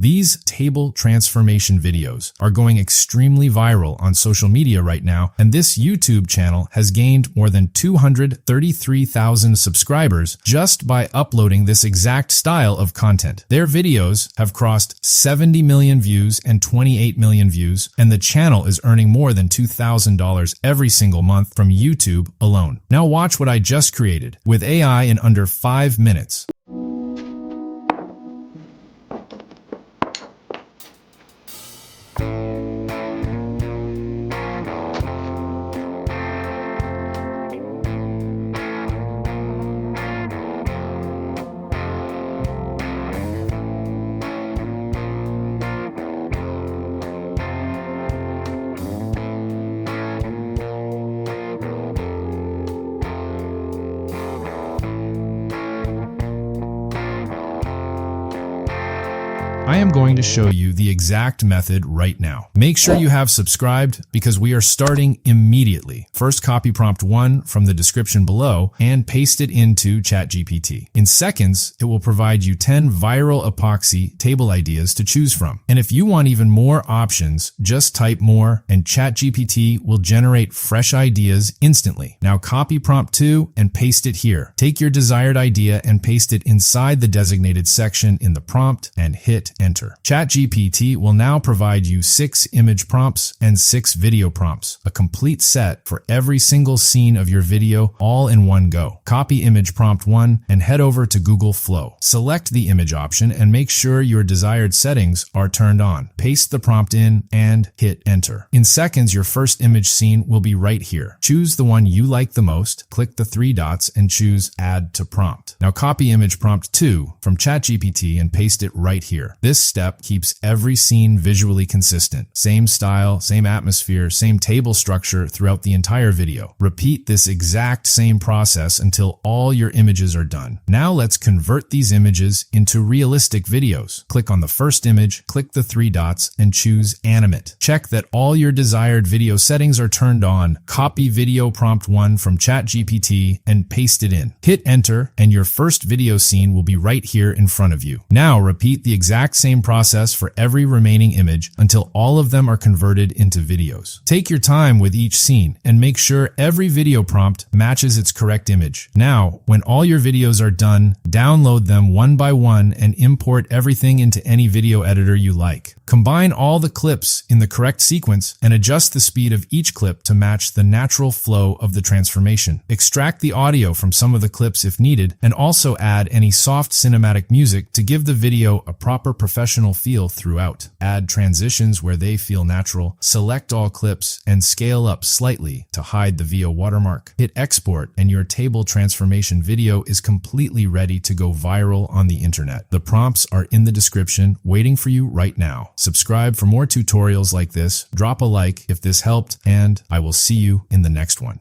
These table transformation videos are going extremely viral on social media right now, and this YouTube channel has gained more than 233,000 subscribers just by uploading this exact style of content. Their videos have crossed 70 million views and 28 million views, and the channel is earning more than $2,000 every single month from YouTube alone. Now watch what I just created with AI in under 5 minutes. I am going to show you the exact method right now. Make sure you have subscribed because we are starting immediately. First, copy prompt 1 from the description below and paste it into ChatGPT. In seconds, it will provide you 10 viral epoxy table ideas to choose from. And if you want even more options, just type more and ChatGPT will generate fresh ideas instantly. Now copy prompt 2 and paste it here. Take your desired idea and paste it inside the designated section in the prompt and hit enter. ChatGPT will now provide you 6 image prompts and 6 video prompts, a complete set for every single scene of your video all in one go. Copy image prompt 1 and head over to Google Flow. Select the image option and make sure your desired settings are turned on. Paste the prompt in and hit enter. In seconds, your first image scene will be right here. Choose the one you like the most, click the 3 dots and choose add to prompt. Now copy image prompt 2 from ChatGPT and paste it right here. This step keeps every scene visually consistent. Same style, same atmosphere, same table structure throughout the entire video. Repeat this exact same process until all your images are done. Now let's convert these images into realistic videos. Click on the first image, click the 3 dots, and choose animate. Check that all your desired video settings are turned on. Copy video prompt 1 from ChatGPT and paste it in. Hit enter, and your first video scene will be right here in front of you. Now repeat the exact same process for every remaining image until all of them are converted into videos. Take your time with each scene and make sure every video prompt matches its correct image. Now, when all your videos are done, download them one by one and import everything into any video editor you like. Combine all the clips in the correct sequence and adjust the speed of each clip to match the natural flow of the transformation. Extract the audio from some of the clips if needed, and also add any soft cinematic music to give the video a proper professional feel throughout. Add transitions where they feel natural. Select all clips and scale up slightly to hide the VO watermark. Hit export and your table transformation video is completely ready to go viral on the internet. The prompts are in the description waiting for you right now. Subscribe for more tutorials like this, drop a like if this helped, and I will see you in the next one.